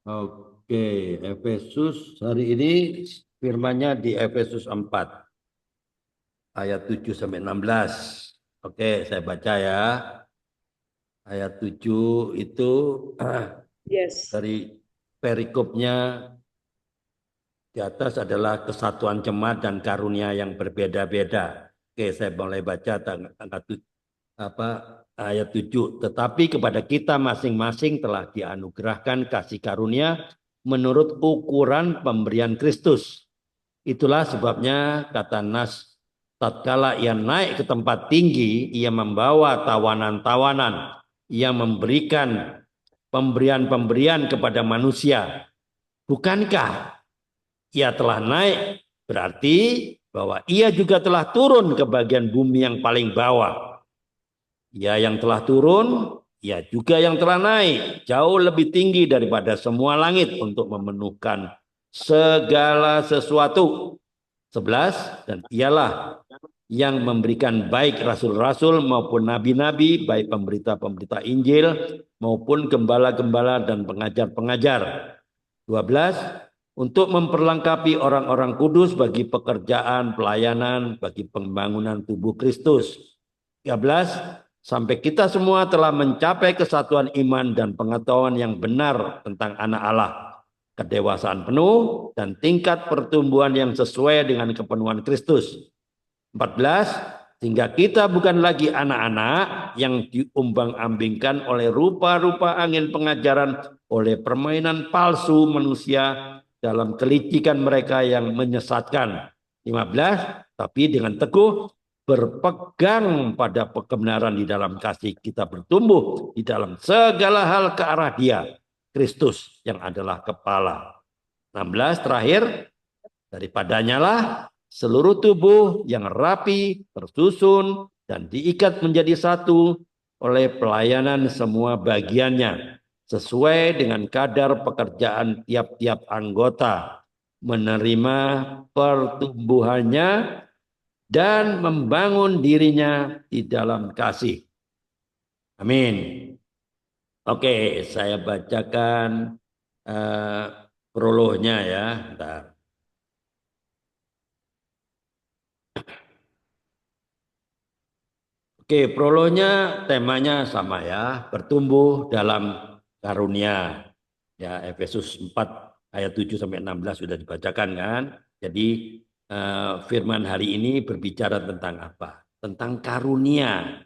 Oke, Efesus hari ini firmannya di Efesus 4 ayat 7 sampai 16. Oke, saya baca ya. Ayat 7 itu Yes. dari perikopnya di atas adalah kesatuan jemaat dan karunia yang berbeda-beda. Oke, saya mulai baca apa ayat 7. Tetapi kepada kita masing-masing telah dianugerahkan kasih karunia menurut ukuran pemberian Kristus. Itulah sebabnya kata Nas, tatkala ia naik ke tempat tinggi, ia membawa tawanan-tawanan, ia memberikan pemberian-pemberian kepada manusia. Bukankah ia telah naik? Berarti bahwa ia juga telah turun ke bagian bumi yang paling bawah. Ia yang telah turun, ia juga yang telah naik, jauh lebih tinggi daripada semua langit untuk memenuhkan segala sesuatu. 11, dan ialah yang memberikan baik rasul-rasul maupun nabi-nabi, baik pemberita-pemberita Injil maupun gembala-gembala dan pengajar-pengajar. 12, untuk memperlengkapi orang-orang kudus bagi pekerjaan pelayanan, bagi pembangunan tubuh Kristus. 13, sampai kita semua telah mencapai kesatuan iman dan pengetahuan yang benar tentang anak Allah, kedewasaan penuh dan tingkat pertumbuhan yang sesuai dengan kepenuhan Kristus. 14, sehingga kita bukan lagi anak-anak yang diumbang-ambingkan oleh rupa-rupa angin pengajaran, oleh permainan palsu manusia dalam kelicikan mereka yang menyesatkan. 15, tapi dengan teguh berpegang pada kebenaran di dalam kasih, kita bertumbuh di dalam segala hal ke arah Dia, Kristus yang adalah kepala. 16, terakhir, daripadanya lah seluruh tubuh yang rapi, tersusun, dan diikat menjadi satu oleh pelayanan semua bagiannya, sesuai dengan kadar pekerjaan tiap-tiap anggota, menerima pertumbuhannya dan membangun dirinya di dalam kasih. Amin. Oke, saya bacakan uh, prolognya ya. Bentar. Oke, prolognya temanya sama ya, bertumbuh dalam karunia. Ya, Efesus 4 ayat 7 sampai 16 sudah dibacakan kan. Jadi firman hari ini berbicara tentang apa? Tentang karunia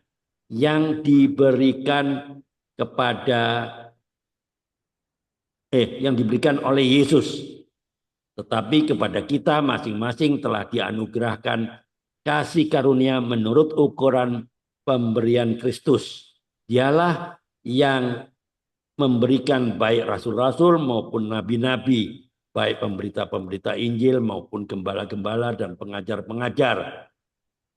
yang diberikan kepada yang diberikan oleh Yesus. Tetapi kepada kita masing-masing telah dianugerahkan kasih karunia menurut ukuran pemberian Kristus. Dialah yang memberikan baik rasul-rasul maupun nabi-nabi, baik pemberita-pemberita Injil maupun gembala-gembala dan pengajar-pengajar,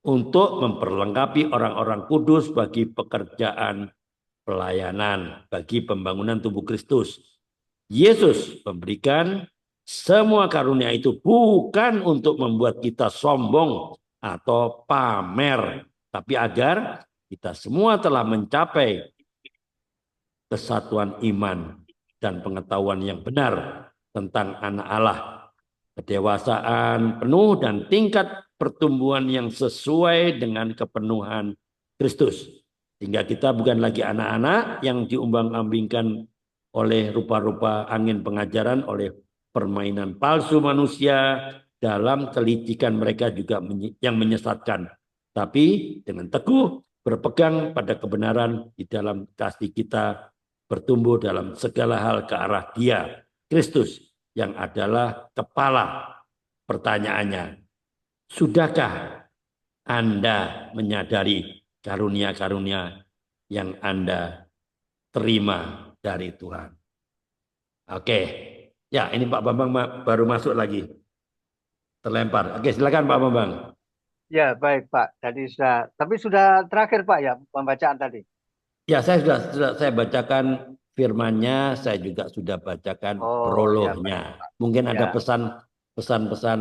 untuk memperlengkapi orang-orang kudus bagi pekerjaan pelayanan, bagi pembangunan tubuh Kristus. Yesus memberikan semua karunia itu bukan untuk membuat kita sombong atau pamer, tapi agar kita semua telah mencapai kesatuan iman dan pengetahuan yang benar tentang anak Allah, kedewasaan penuh dan tingkat pertumbuhan yang sesuai dengan kepenuhan Kristus. Sehingga kita bukan lagi anak-anak yang diumbang-ambingkan oleh rupa-rupa angin pengajaran, oleh permainan palsu manusia dalam kelicikan mereka juga yang menyesatkan. Tapi dengan teguh berpegang pada kebenaran di dalam kasih kita, bertumbuh dalam segala hal ke arah Dia, Kristus, yang adalah kepala. Pertanyaannya, sudahkah Anda menyadari karunia-karunia yang Anda terima dari Tuhan? Oke, ya ini Pak Bambang baru masuk lagi, terlempar. Oke, silakan Pak Bambang. Ya, baik Pak. Tadi tapi sudah terakhir Pak ya pembacaan tadi. Ya, saya bacakan firman-Nya, saya juga sudah bacakan Oh, ya baik prolognya. Pak. Mungkin ada Ya, pesan-pesan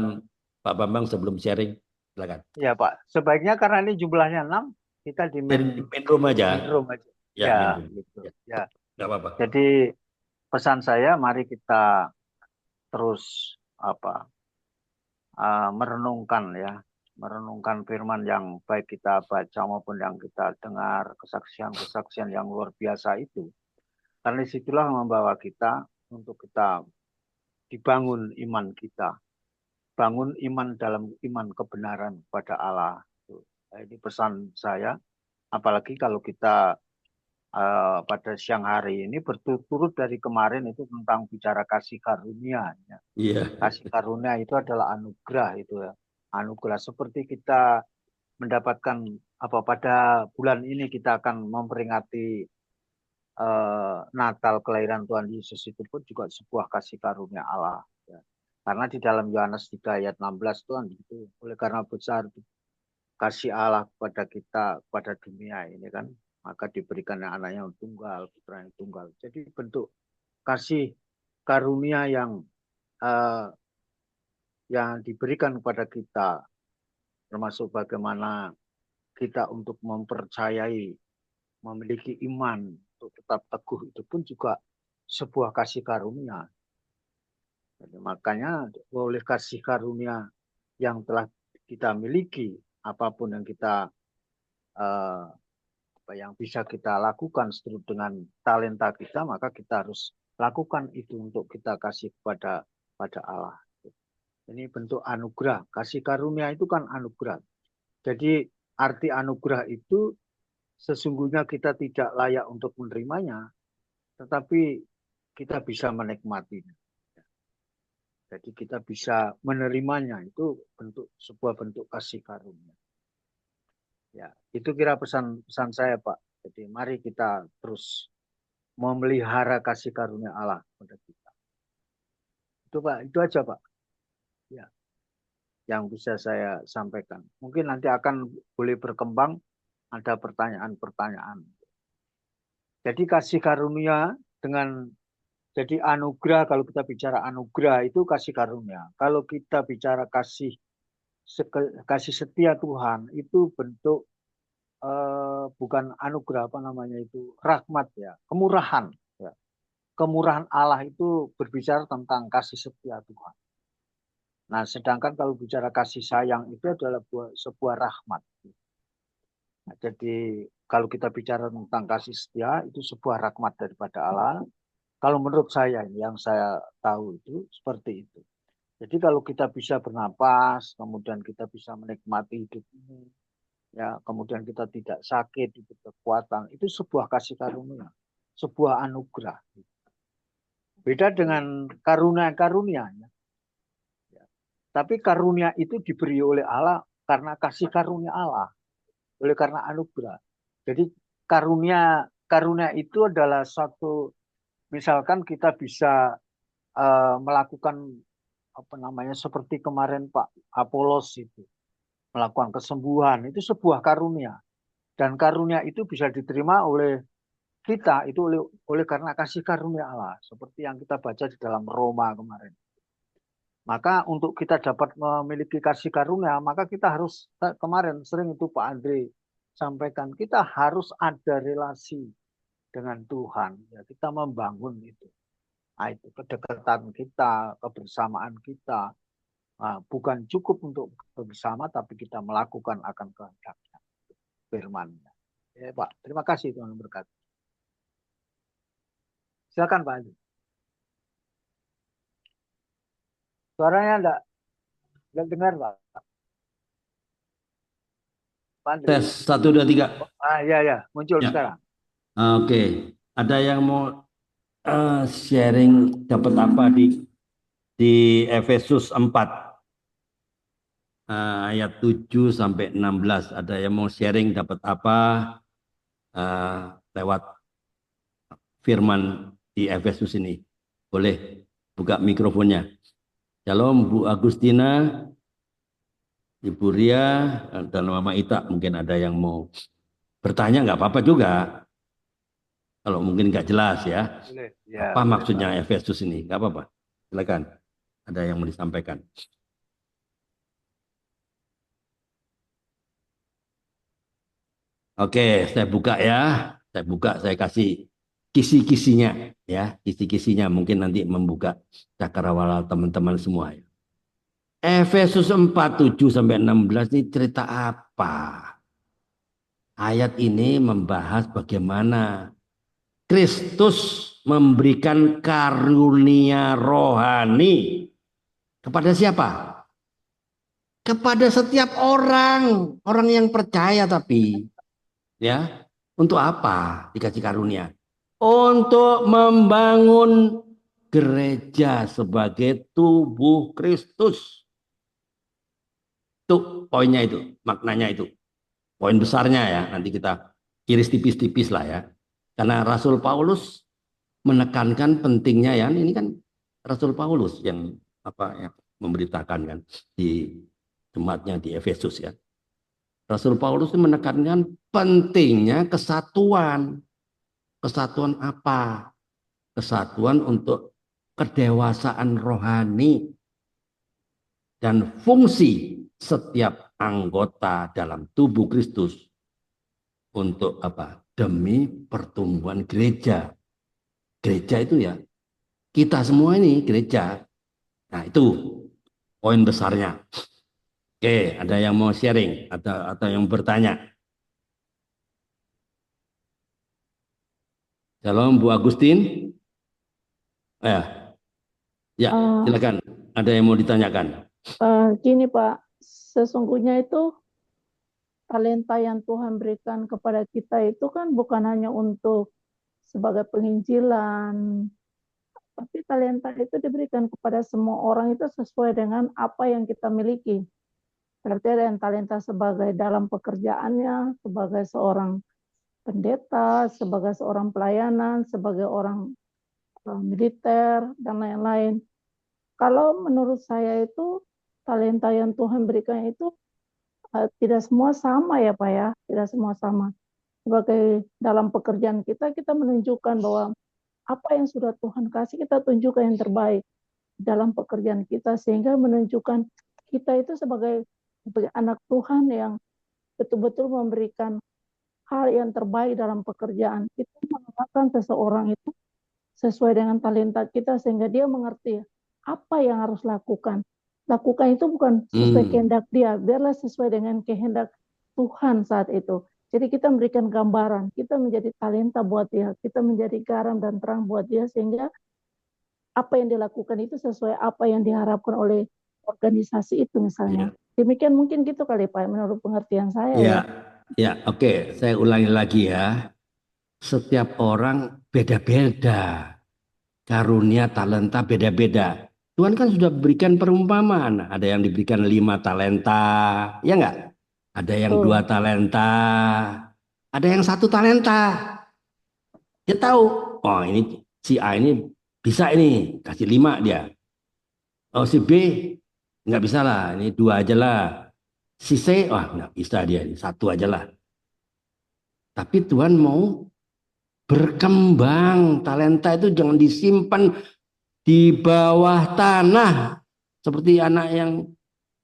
Pak Bambang sebelum sharing. Silakan. ya Pak. Sebaiknya karena ini jumlahnya 6, kita di Main room aja. main room aja. Ya, Ya, main room. gitu. Ya, Ya. nggak apa-apa. Jadi pesan saya, mari kita terus merenungkan ya, merenungkan firman yang baik kita baca maupun yang kita dengar, kesaksian-kesaksian yang luar biasa itu. Karena disitulah membawa kita untuk kita dibangun iman kita, bangun iman dalam iman kebenaran pada Allah. Nah, ini pesan saya, apalagi kalau kita pada siang hari ini berturut-turut dari kemarin itu tentang bicara kasih karunia. Ya. Iya. Kasih karunia itu adalah anugerah itu ya. Anugerah seperti kita mendapatkan pada bulan ini kita akan memperingati Natal kelahiran Tuhan Yesus, itu pun juga sebuah kasih karunia Allah. Ya. Karena di dalam Yohanes 3 ayat 16 Tuhan itu, oleh karena besar kasih Allah kepada kita, kepada dunia ini kan, maka diberikan anaknya yang tunggal, putra yang tunggal. Jadi bentuk kasih karunia yang diberikan kepada kita, termasuk bagaimana kita untuk mempercayai, memiliki iman, untuk tetap teguh, itu pun juga sebuah kasih karunia. Jadi, makanya oleh kasih karunia yang telah kita miliki, apapun yang kita yang bisa kita lakukan seturut dengan talenta kita, maka kita harus lakukan itu untuk kita kasih pada Allah. Ini bentuk anugerah. Kasih karunia itu kan anugerah. Jadi arti anugerah itu sesungguhnya kita tidak layak untuk menerimanya, tetapi kita bisa menikmatinya. Jadi kita bisa menerimanya, itu sebuah bentuk kasih karunia. Ya, itu kira pesan saya, Pak. Jadi mari kita terus memelihara kasih karunia Allah pada kita. Itu Pak, itu aja Pak. Ya, yang bisa saya sampaikan. Mungkin nanti akan boleh berkembang, ada pertanyaan-pertanyaan. Jadi kasih karunia jadi anugerah, kalau kita bicara anugerah itu kasih karunia. Kalau kita bicara kasih setia Tuhan, itu bentuk bukan anugerah, itu rahmat ya, kemurahan ya. Kemurahan Allah itu berbicara tentang kasih setia Tuhan. Nah, sedangkan kalau bicara kasih sayang itu adalah sebuah rahmat. Nah, jadi kalau kita bicara tentang kasih setia, itu sebuah rahmat daripada Allah. Kalau menurut saya, yang saya tahu itu seperti itu. Jadi kalau kita bisa bernapas, kemudian kita bisa menikmati hidup ini, ya, kemudian kita tidak sakit, itu kekuatan, itu sebuah kasih karunia, sebuah anugerah. Beda dengan karunia-karunia. Ya. Tapi karunia itu diberi oleh Allah karena kasih karunia Allah, oleh karena anugerah. Jadi karunia itu adalah satu, misalkan kita bisa melakukan seperti kemarin Pak Apolos itu melakukan kesembuhan, itu sebuah karunia, dan karunia itu bisa diterima oleh kita itu oleh karena kasih karunia Allah, seperti yang kita baca di dalam Roma kemarin. Maka untuk kita dapat memiliki kasih karunia, maka kita harus, kemarin sering itu Pak Andre sampaikan, kita harus ada relasi dengan Tuhan. Ya, kita membangun itu. Nah, itu kedekatan kita, kebersamaan kita. Nah, bukan cukup untuk bersama, tapi kita melakukan akan kehendaknya, firman-Nya. Ya, Pak, terima kasih Tuhan berkati. Silakan Pak Haji. Suaranya enggak dengar Pak. Tes 1, 2, 3. Ya, muncul Ya. sekarang. Oke. Ada yang mau sharing dapat apa di Efesus 4 ayat 7 sampai 16. Ada yang mau sharing dapat apa lewat firman di Efesus ini? Boleh buka mikrofonnya. Shalom Bu Agustina, Ibu Ria, dan Mama Ita. Mungkin ada yang mau bertanya, nggak apa-apa juga. Kalau mungkin nggak jelas ya. Boleh. Ya, Apa boleh, maksudnya Pak. Efesus ini? Nggak apa-apa. Silakan. Ada yang mau disampaikan. Oke, saya buka ya. Saya buka, saya kasih kisi-kisinya. Ya, kisi-kisinya mungkin nanti membuka cakrawala teman-teman semua ya. Efesus 4, 7 sampai 16 ini cerita apa? Ayat ini membahas bagaimana Kristus memberikan karunia rohani kepada siapa? Kepada setiap orang, orang yang percaya tapi ya, untuk apa dikasih karunia? Untuk membangun gereja sebagai tubuh Kristus. Itu poinnya itu, maknanya itu. Poin besarnya ya, nanti kita iris tipis-tipis lah ya. Karena Rasul Paulus menekankan pentingnya ya, ini kan Rasul Paulus yang apa ya, memberitakan kan di jemaatnya di Efesus ya. Rasul Paulus menekankan pentingnya kesatuan. Kesatuan apa? Kesatuan untuk kedewasaan rohani dan fungsi setiap anggota dalam tubuh Kristus untuk apa? Demi pertumbuhan gereja. Gereja itu ya kita semua ini gereja. Nah, itu poin besarnya. Oke, ada yang mau sharing atau yang bertanya? Shalom Bu Agustin. Ya, ya, silakan. Ada yang mau ditanyakan? Gini Pak, sesungguhnya itu talenta yang Tuhan berikan kepada kita itu kan bukan hanya untuk sebagai penginjilan, tapi talenta itu diberikan kepada semua orang itu sesuai dengan apa yang kita miliki. Berarti ada yang talenta sebagai dalam pekerjaannya, sebagai seorang pendeta, sebagai seorang pelayanan, sebagai orang militer, dan lain-lain. Kalau menurut saya itu talenta yang Tuhan berikan itu tidak semua sama ya Pak ya, tidak semua sama. Sebagai dalam pekerjaan kita, kita menunjukkan bahwa apa yang sudah Tuhan kasih, kita tunjukkan yang terbaik dalam pekerjaan kita, sehingga menunjukkan kita itu sebagai anak Tuhan yang betul-betul memberikan hal yang terbaik dalam pekerjaan. Kita mengenalkan seseorang itu sesuai dengan talenta kita, sehingga dia mengerti apa yang harus lakukan. Lakukan itu bukan sesuai kehendak dia, biarlah sesuai dengan kehendak Tuhan saat itu. Jadi kita memberikan gambaran, kita menjadi talenta buat dia, kita menjadi garam dan terang buat dia, sehingga apa yang dilakukan itu sesuai apa yang diharapkan oleh organisasi itu misalnya. Demikian mungkin gitu kali Pak, menurut pengertian saya ya. Ya, oke. Saya ulangi lagi ya. Setiap orang beda-beda. Karunia, talenta beda-beda. Tuhan kan sudah berikan perumpamaan. Ada yang diberikan 5 talenta, ya enggak? Ada yang 2 talenta, ada yang 1 talenta. Dia tahu, oh ini si A ini bisa ini, kasih 5 dia. Oh si B nggak bisa lah, ini 2 aja lah. Si C, wah nggak bisa dia, 1 aja lah. Tapi Tuhan mau berkembang. Talenta itu jangan disimpan di bawah tanah. Seperti anak yang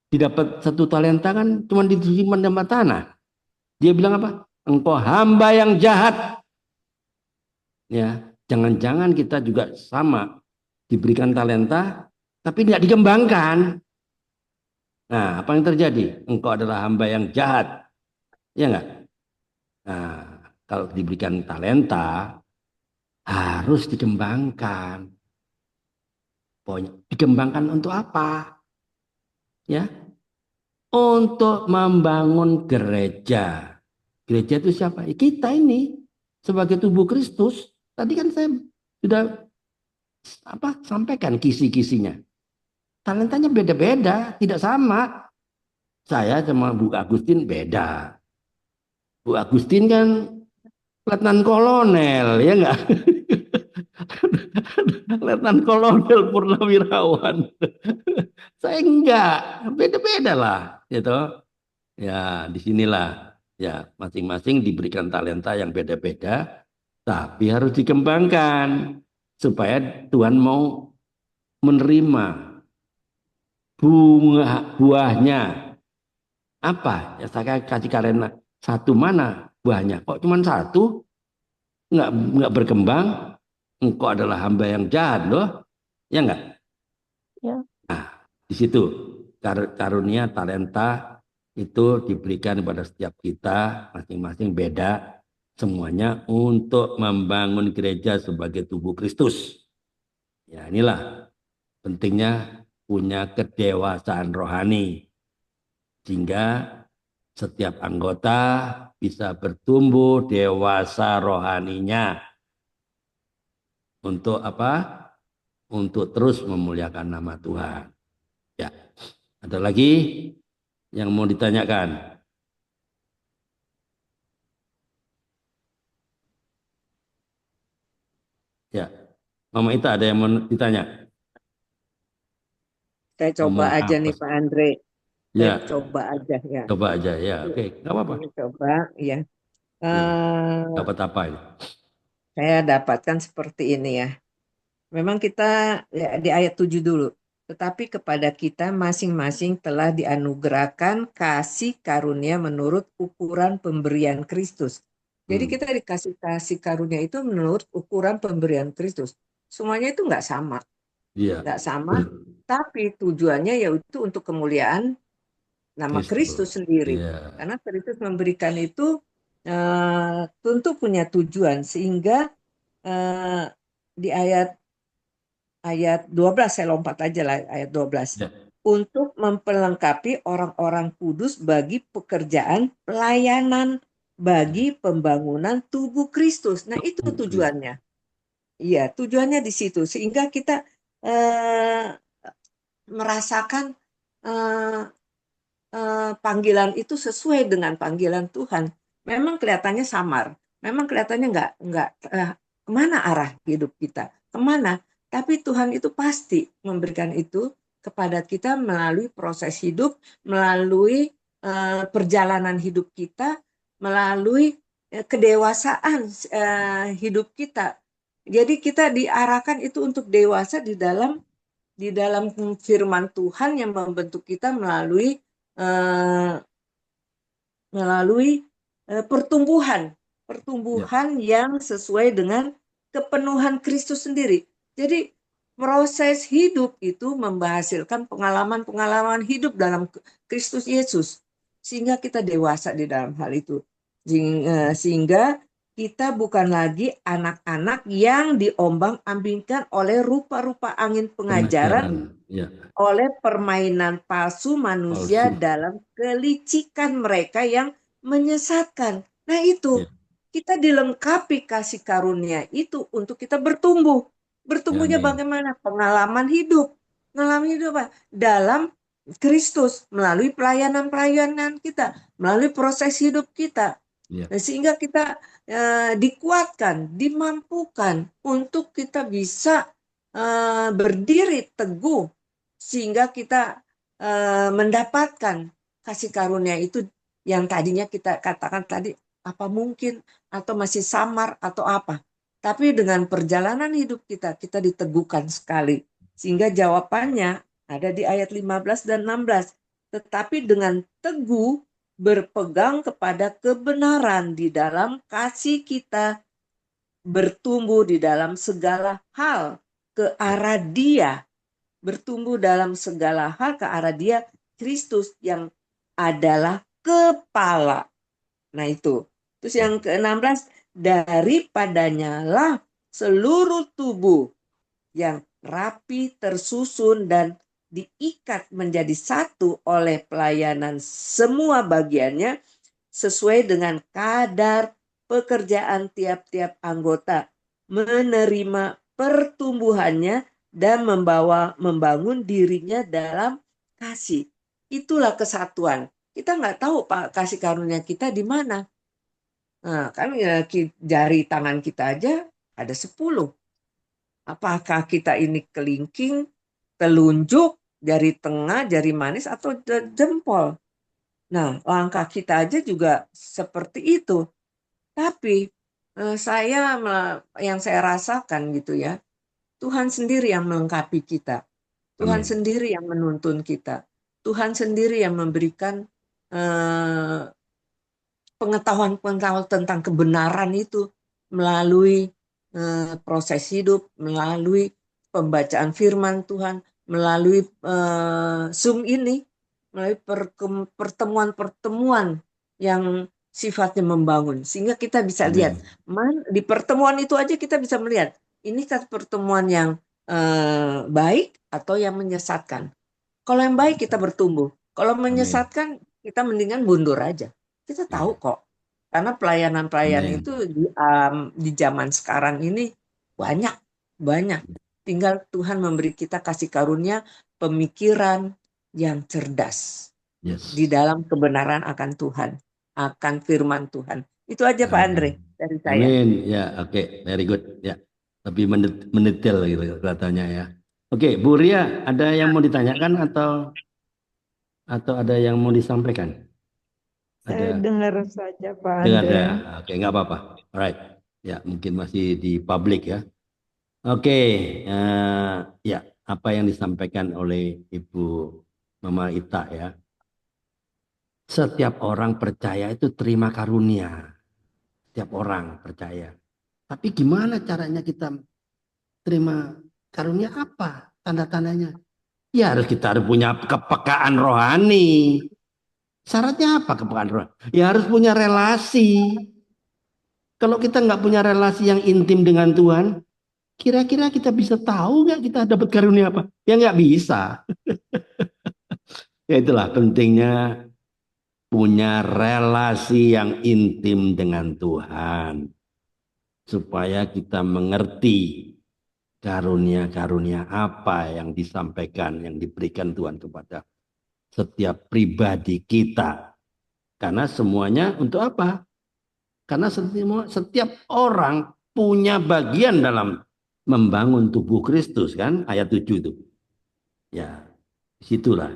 didapat 1 talenta kan cuma disimpan di bawah tanah. Dia bilang apa? Engkau hamba yang jahat. Ya, jangan-jangan kita juga sama diberikan talenta tapi tidak dikembangkan. Nah, apa yang terjadi? Engkau adalah hamba yang jahat. Ya enggak? Nah, kalau diberikan talenta harus dikembangkan. Dikembangkan untuk apa? Ya, untuk membangun gereja. Gereja itu siapa? Kita ini sebagai tubuh Kristus. Tadi kan saya sudah sampaikan kisi-kisinya. Talentanya beda-beda, tidak sama. Saya sama Bu Agustin beda. Bu Agustin kan letnan kolonel, ya enggak? Letnan kolonel purnawirawan. Saya enggak, beda-beda lah, gitu. Ya, disinilah ya masing-masing diberikan talenta yang beda-beda, tapi harus dikembangkan supaya Tuhan mau menerima buahnya. Apa? Ya saya kasih kalian 1 mana buahnya? Kok cuma 1? Enggak berkembang? engkau adalah hamba yang jahat loh. Ya enggak? Ya. Di situ karunia talenta itu diberikan kepada setiap kita masing-masing beda, semuanya untuk membangun gereja sebagai tubuh Kristus. Ya, inilah pentingnya punya kedewasaan rohani sehingga setiap anggota bisa bertumbuh dewasa rohaninya untuk apa? Untuk terus memuliakan nama Tuhan. Ya, ada lagi yang mau ditanyakan? Ya, Mama Ita ada yang mau ditanya? Saya coba Ngomong aja apa? nih Pak Andre. Saya Ya, coba aja ya. coba aja ya. Oke, nggak apa-apa. Saya coba ya. Ya, Eh, dapat apa ini? saya dapatkan seperti ini ya. Memang kita ya, di ayat 7 dulu. Tetapi kepada kita masing-masing telah dianugerahkan kasih karunia menurut ukuran pemberian Kristus. Jadi kita dikasih kasih karunia itu menurut ukuran pemberian Kristus. Semuanya itu nggak sama. Iya. Nggak sama, tapi tujuannya yaitu untuk kemuliaan nama Kristus sendiri. Iya. Karena Kristus memberikan itu tentu punya tujuan sehingga di ayat 12 saya lompat aja lah ayat 12. Ya. Untuk memperlengkapi orang-orang kudus bagi pekerjaan pelayanan bagi pembangunan tubuh Kristus. Nah, itu tujuannya. Iya, tujuannya di situ sehingga kita merasakan panggilan itu sesuai dengan panggilan Tuhan. Memang kelihatannya samar, memang kelihatannya nggak kemana arah hidup kita, kemana. Tapi Tuhan itu pasti memberikan itu kepada kita melalui proses hidup, melalui perjalanan hidup kita, melalui kedewasaan hidup kita. Jadi kita diarahkan itu untuk dewasa di dalam firman Tuhan yang membentuk kita melalui pertumbuhan yang sesuai dengan kepenuhan Kristus sendiri. Jadi proses hidup itu menghasilkan pengalaman-pengalaman hidup dalam Kristus Yesus sehingga kita dewasa di dalam hal itu. Sehingga kita bukan lagi anak-anak yang diombang-ambingkan oleh rupa-rupa angin pengajaran. Ya. Oleh permainan palsu manusia dalam kelicikan mereka yang menyesatkan. Nah itu, kita dilengkapi kasih karunia itu untuk kita bertumbuh. Bertumbuhnya bagaimana? Pengalaman hidup. Pengalaman hidup apa? Dalam Kristus, melalui pelayanan-pelayanan kita, melalui proses hidup kita. Nah, sehingga kita dikuatkan, dimampukan untuk kita bisa berdiri teguh sehingga kita mendapatkan kasih karunia itu yang tadinya kita katakan tadi apa mungkin atau masih samar atau apa. Tapi dengan perjalanan hidup kita diteguhkan sekali. Sehingga jawabannya ada di ayat 15 dan 16. Tetapi dengan teguh berpegang kepada kebenaran di dalam kasih kita bertumbuh di dalam segala hal ke arah Dia, bertumbuh dalam segala hal ke arah Dia, Kristus yang adalah kepala. Nah itu. Terus yang ke-16, daripadanya lah seluruh tubuh yang rapi tersusun dan diikat menjadi satu oleh pelayanan semua bagiannya sesuai dengan kadar pekerjaan tiap-tiap anggota, menerima pertumbuhannya dan membangun dirinya dalam kasih. Itulah kesatuan. Kita nggak tahu Pak kasih karunia kita di mana. Nah, kan ya, jari tangan kita aja ada 10. Apakah kita ini kelingking, telunjuk, jari tengah, jari manis, atau jempol? Nah, langkah kita aja juga seperti itu. Tapi yang saya rasakan gitu ya, Tuhan sendiri yang melengkapi kita. Tuhan sendiri yang menuntun kita. Tuhan sendiri yang memberikan pengetahuan-pengetahuan tentang kebenaran itu melalui proses hidup, melalui pembacaan firman Tuhan, melalui Zoom ini, melalui pertemuan-pertemuan yang sifatnya membangun, sehingga kita bisa lihat di pertemuan itu aja kita bisa melihat ini kan pertemuan yang baik atau yang menyesatkan. Kalau yang baik kita bertumbuh, kalau menyesatkan kita mendingan mundur aja. Kita tahu kok, karena pelayanan-pelayanan itu di zaman sekarang ini banyak. Tinggal Tuhan memberi kita kasih karunia pemikiran yang cerdas di dalam kebenaran akan Tuhan, akan firman Tuhan. Itu aja Pak Andre dari saya. Amin. Ya, oke, very good. Ya, lebih mendetail gitu katanya ya. Oke, Bu Ria, ada yang mau ditanyakan atau ada yang mau disampaikan? Saya dengar saja Pak Dengar Andre. ya. Oke, nggak apa-apa. Alright. Ya, mungkin masih di publik ya. Oke, ya apa yang disampaikan oleh Ibu Mama Ita ya. Setiap orang percaya itu terima karunia. Setiap orang percaya. Tapi gimana caranya kita terima karunia apa? Tanda-tandanya. Ya kita harus punya kepekaan rohani. Syaratnya apa kepekaan rohani? Ya harus punya relasi. Kalau kita nggak punya relasi yang intim dengan Tuhan, kira-kira kita bisa tahu nggak kita dapat karunia apa? Ya nggak bisa. Ya itulah pentingnya punya relasi yang intim dengan Tuhan. Supaya kita mengerti karunia-karunia apa yang disampaikan, yang diberikan Tuhan kepada setiap pribadi kita. Karena semuanya untuk apa? Karena setiap orang punya bagian dalam membangun tubuh Kristus kan, ayat 7 itu. Ya, disitulah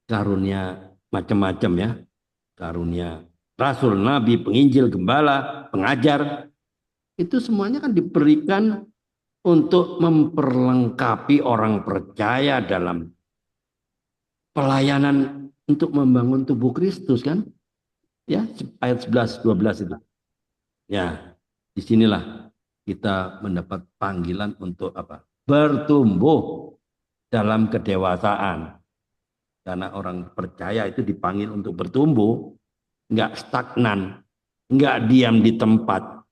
karunia macam-macam ya. Karunia rasul, nabi, penginjil, gembala, pengajar. Itu semuanya kan diberikan untuk memperlengkapi orang percaya dalam pelayanan untuk membangun tubuh Kristus kan? Ya, ayat 11 12 itu. Ya, disinilah kita mendapat panggilan untuk apa? Bertumbuh dalam kedewasaan. Karena orang percaya itu dipanggil untuk bertumbuh, enggak stagnan, enggak diam di tempat,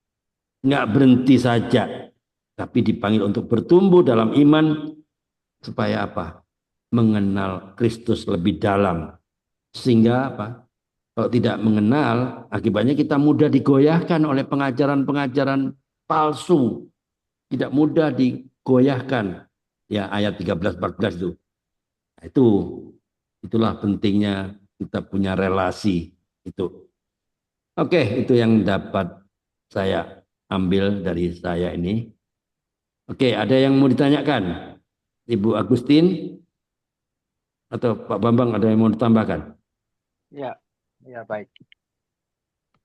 enggak berhenti saja, tapi dipanggil untuk bertumbuh dalam iman supaya apa? Mengenal Kristus lebih dalam. Sehingga apa? Kalau tidak mengenal, akibatnya kita mudah digoyahkan oleh pengajaran-pengajaran palsu. Tidak mudah digoyahkan. Ya, ayat 13-14 itu. Nah, itulah pentingnya kita punya relasi itu. Oke, itu yang dapat saya ambil dari saya ini. Oke, ada yang mau ditanyakan? Ibu Agustin atau Pak Bambang ada yang mau ditambahkan? Ya, baik.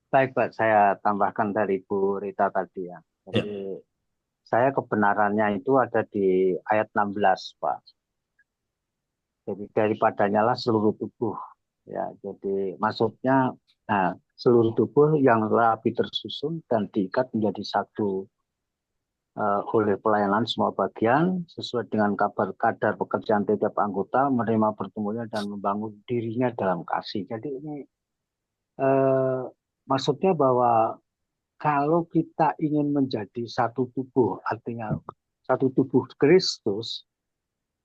Baik Pak, saya tambahkan dari Bu Rita tadi ya. Jadi saya kebenarannya itu ada di ayat 16 Pak. Jadi daripadanya lah seluruh tubuh. Ya, jadi maksudnya seluruh tubuh yang rapi tersusun dan diikat menjadi satu oleh pelayanan semua bagian sesuai dengan kadar pekerjaan tiap anggota, menerima pertumbuhannya dan membangun dirinya dalam kasih. Jadi ini maksudnya bahwa kalau kita ingin menjadi satu tubuh, artinya satu tubuh Kristus,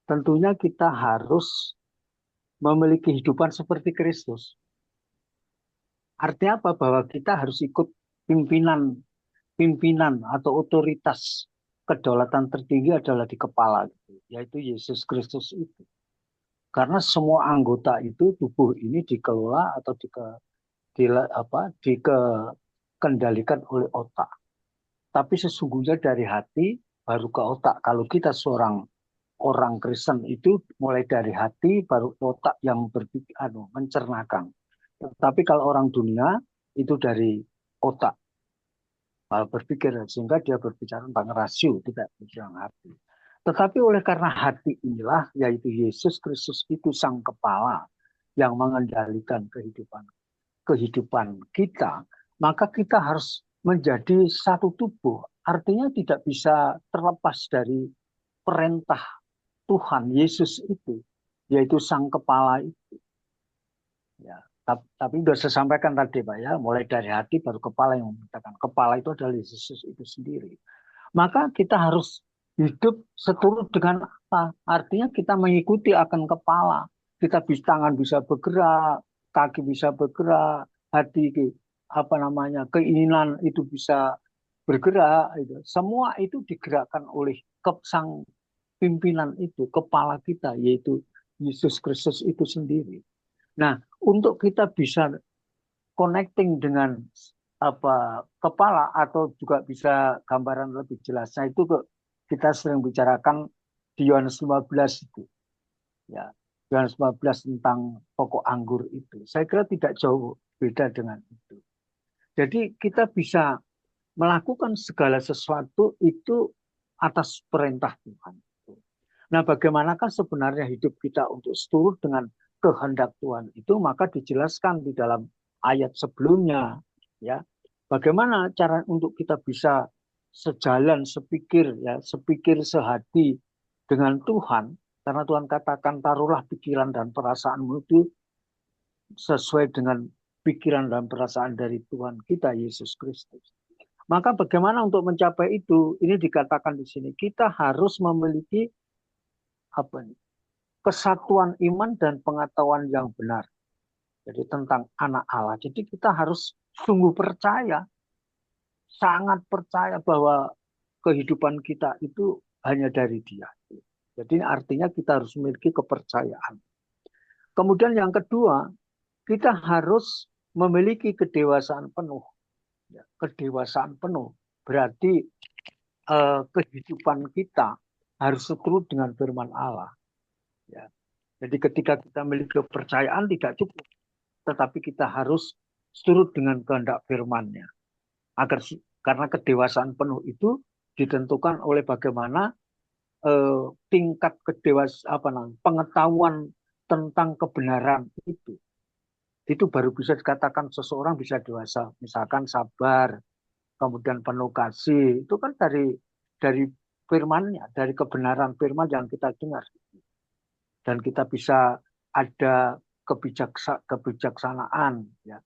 tentunya kita harus memiliki kehidupan seperti Kristus. Artinya apa? Bahwa kita harus ikut pimpinan atau otoritas kedaulatan tertinggi adalah di kepala, yaitu Yesus Kristus itu. Karena semua anggota itu tubuh ini dikelola atau dikendalikan oleh otak. Tapi sesungguhnya dari hati baru ke otak. Kalau kita seorang orang Kristen itu mulai dari hati baru otak yang berpikir mencernakan. Tapi kalau orang dunia itu dari otak berpikir, sehingga dia berbicara tentang rasio, tidak berbicara hati. Tetapi oleh karena hati inilah, yaitu Yesus Kristus itu sang kepala yang mengendalikan kehidupan kita, maka kita harus menjadi satu tubuh, artinya tidak bisa terlepas dari perintah Tuhan Yesus itu, yaitu Sang Kepala itu. Ya, tapi sudah saya sampaikan tadi Pak ya, mulai dari hati baru kepala yang memberitakan. Kepala itu adalah Yesus itu sendiri. Maka kita harus hidup seturut dengan apa? Artinya kita mengikuti akan kepala. Kita tangan bisa bergerak, kaki bisa bergerak, hati keinginan itu bisa bergerak. Semua itu digerakkan oleh sang pimpinan itu, kepala kita, yaitu Yesus Kristus itu sendiri. Nah, untuk kita bisa connecting dengan kepala atau juga bisa gambaran lebih jelasnya itu kita sering bicarakan di Yohanes 15 itu. Ya, Yohanes 15 tentang pokok anggur itu. Saya kira tidak jauh beda dengan itu. Jadi kita bisa melakukan segala sesuatu itu atas perintah Tuhan. Nah, bagaimanakah sebenarnya hidup kita untuk seturut dengan kehendak Tuhan itu? Maka dijelaskan di dalam ayat sebelumnya, ya. Bagaimana cara untuk kita bisa sejalan, sepikir, ya, sepikir sehati dengan Tuhan? Karena Tuhan katakan taruhlah pikiran dan perasaanmu itu sesuai dengan pikiran dan perasaan dari Tuhan kita Yesus Kristus. Maka bagaimana untuk mencapai itu? Ini dikatakan di sini kita harus memiliki kesatuan iman dan pengetahuan yang benar. Jadi tentang anak Allah. Jadi kita harus sungguh percaya, sangat percaya bahwa kehidupan kita itu hanya dari Dia. Jadi artinya kita harus memiliki kepercayaan. Kemudian yang kedua, kita harus memiliki kedewasaan penuh. Kedewasaan penuh berarti kehidupan kita harus seturut dengan firman Allah. Ya. Jadi ketika kita memiliki kepercayaan tidak cukup, tetapi kita harus seturut dengan kehendak firman-Nya. Karena kedewasaan penuh itu ditentukan oleh bagaimana tingkat pengetahuan tentang kebenaran itu. Itu baru bisa dikatakan seseorang bisa dewasa. Misalkan sabar, kemudian penuh kasih, itu kan dari firman-Nya, dari kebenaran firman yang kita dengar. Dan kita bisa ada kebijaksanaan. Ya.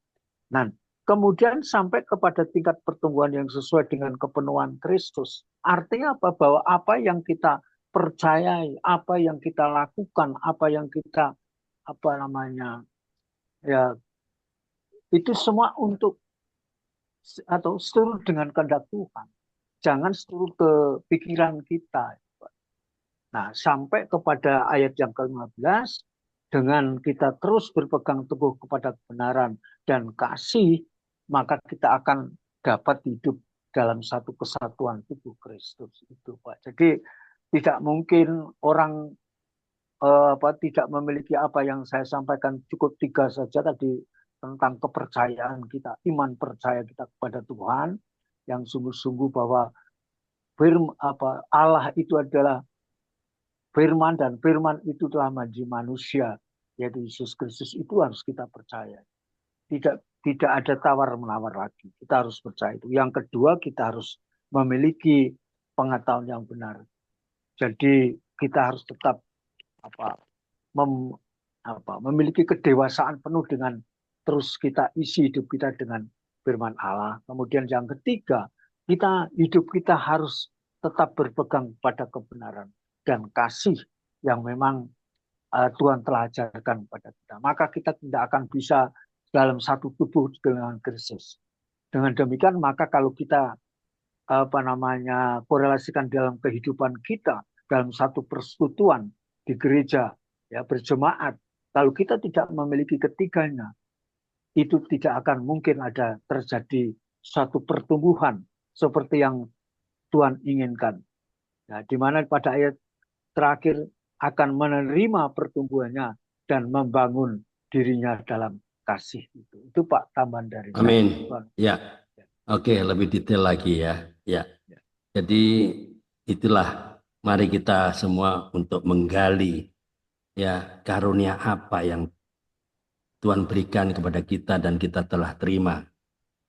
Nah, kemudian sampai kepada tingkat pertumbuhan yang sesuai dengan kepenuhan Kristus. Artinya apa? Bahwa apa yang kita percayai, apa yang kita lakukan, apa yang kita itu semua untuk atau seturut dengan kehendak Tuhan. Jangan seturut ke pikiran kita. Nah, sampai kepada ayat yang ke-15, dengan kita terus berpegang teguh kepada kebenaran dan kasih, maka kita akan dapat hidup dalam satu kesatuan tubuh Kristus itu, Pak. Jadi tidak mungkin orang tidak memiliki apa yang saya sampaikan, cukup 3 saja tadi tentang kepercayaan kita, iman percaya kita kepada Tuhan yang sungguh-sungguh bahwa Allah itu adalah firman dan firman itu telah menjadi manusia, yaitu Yesus Kristus. Itu harus kita percaya. Tidak ada tawar-menawar lagi. Kita harus percaya itu. Yang kedua, kita harus memiliki pengetahuan yang benar. Jadi kita harus tetap memiliki kedewasaan penuh dengan terus kita isi hidup kita dengan firman Allah. Kemudian yang ketiga, hidup kita harus tetap berpegang pada kebenaran dan kasih yang memang Tuhan telah ajarkan kepada kita. Maka kita tidak akan bisa dalam satu tubuh dengan Kristus. Dengan demikian, maka kalau kita korelasikan dalam kehidupan kita dalam satu persekutuan di gereja, ya, berjemaat, kalau kita tidak memiliki ketiganya, itu tidak akan mungkin ada terjadi satu pertumbuhan seperti yang Tuhan inginkan. Nah, di mana pada ayat terakhir akan menerima pertumbuhannya dan membangun dirinya dalam kasih itu. Itu Pak tambahan dari saya. Amin. Ya. Oke, lebih detail lagi ya. Ya. Jadi itulah mari kita semua untuk menggali ya karunia apa yang Tuhan berikan kepada kita dan kita telah terima.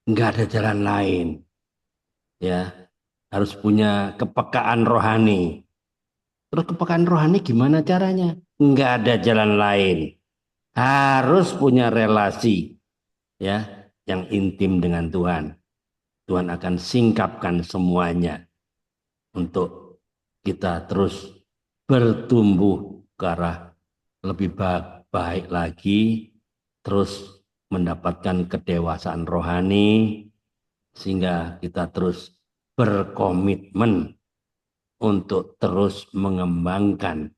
Enggak ada jalan lain. ya, harus punya kepekaan rohani. Terus kepekaan rohani gimana caranya? Nggak ada jalan lain. Harus punya relasi, ya, yang intim dengan Tuhan. Tuhan akan singkapkan semuanya untuk kita terus bertumbuh ke arah lebih baik lagi, terus mendapatkan kedewasaan rohani, sehingga kita terus berkomitmen untuk terus mengembangkan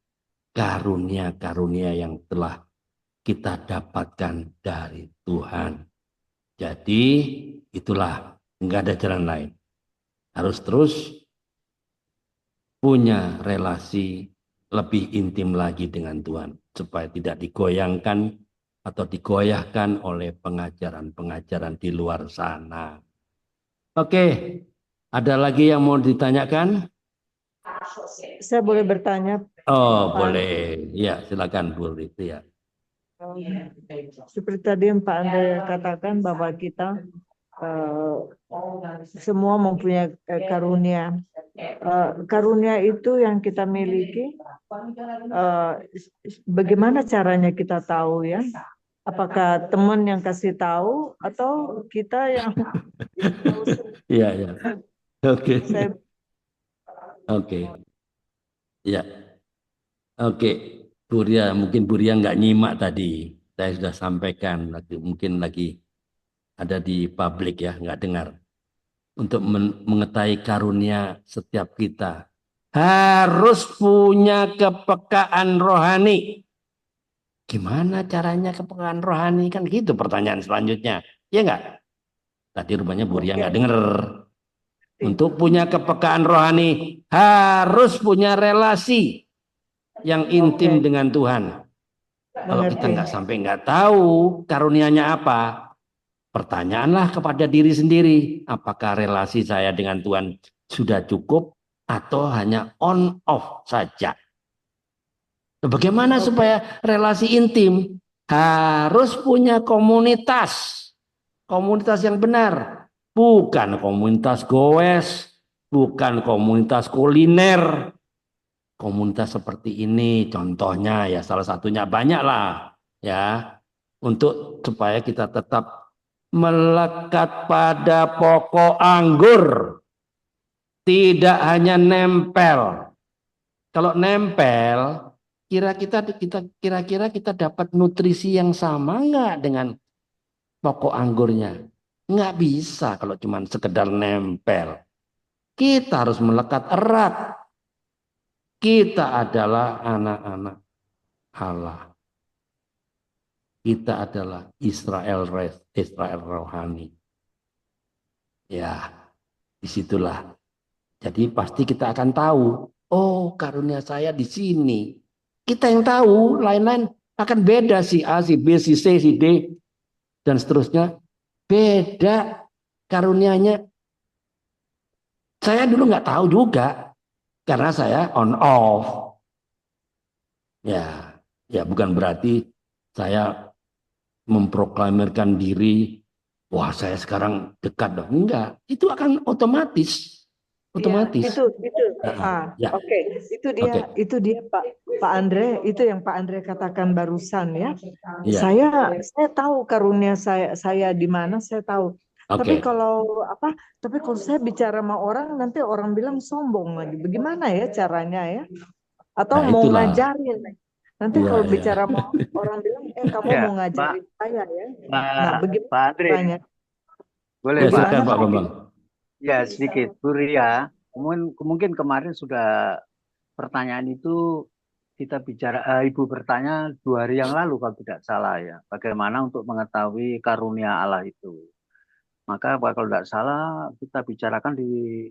karunia-karunia yang telah kita dapatkan dari Tuhan. Jadi itulah, nggak ada jalan lain. Harus terus punya relasi lebih intim lagi dengan Tuhan, supaya tidak digoyangkan atau digoyahkan oleh pengajaran-pengajaran di luar sana. Oke, ada lagi yang mau ditanyakan? Saya boleh bertanya, Oh, Pak? boleh. Ya, silakan Bu Riti ya. Seperti tadi yang Pak Andre katakan bahwa kita semua mempunyai karunia. Karunia itu yang kita miliki, bagaimana caranya kita tahu ya? Apakah teman yang kasih tahu atau kita yang tahu sendiri? Iya, ya. Oke. Saya Oke. Ya. Oke. Buria, mungkin Buria nggak nyimak tadi. Saya sudah sampaikan, mungkin lagi ada di publik ya, nggak dengar. Untuk mengetahui karunia setiap kita, harus punya kepekaan rohani. Gimana caranya kepekaan rohani? Kan gitu pertanyaan selanjutnya. Ya nggak? Tadi rupanya Buria nggak dengar. Untuk punya kepekaan rohani, harus punya relasi yang intim dengan Tuhan. Kalau kita nggak tahu karunianya apa, pertanyaanlah kepada diri sendiri, apakah relasi saya dengan Tuhan sudah cukup atau hanya on off saja. Bagaimana supaya relasi intim? Harus punya komunitas. Komunitas yang benar. Bukan komunitas goes, bukan komunitas kuliner. Komunitas seperti ini contohnya ya, salah satunya banyak lah ya, untuk supaya kita tetap melekat pada pokok anggur, tidak hanya nempel. Kalau nempel, kira-kira kita dapat nutrisi yang sama nggak dengan pokok anggurnya? Nggak bisa kalau cuma sekedar nempel. Kita harus melekat erat. Kita adalah anak-anak Allah. Kita adalah Israel rohani. Ya, disitulah. Jadi pasti kita akan tahu, oh karunia saya di sini. Kita yang tahu, lain-lain akan beda, si A, si B, si C, si D, dan seterusnya. Beda karunianya. Saya dulu nggak tahu juga, karena saya on off. Ya bukan berarti saya memproklamirkan diri, wah saya sekarang dekat dong. Enggak, itu akan otomatis. Otomatis. Ya, oke. Itu dia Pak Andre, itu yang Pak Andre katakan barusan ya. Ya. Saya tahu karunia saya di mana, saya tahu. Tapi kalau saya bicara sama orang, nanti orang bilang sombong lagi. Bagaimana ya caranya ya? Atau mau ngajarin. Nanti kalau bicara sama orang bilang, kamu mau ngajarin saya ya. Nah, bagaimana Pak Andre, boleh ya, silakan Pak Bambang. Ya sedikit, Bu Ria. Mungkin kemarin sudah pertanyaan itu kita bicara, Ibu bertanya 2 hari yang lalu kalau tidak salah ya. Bagaimana untuk mengetahui karunia Allah itu? Maka kalau tidak salah kita bicarakan di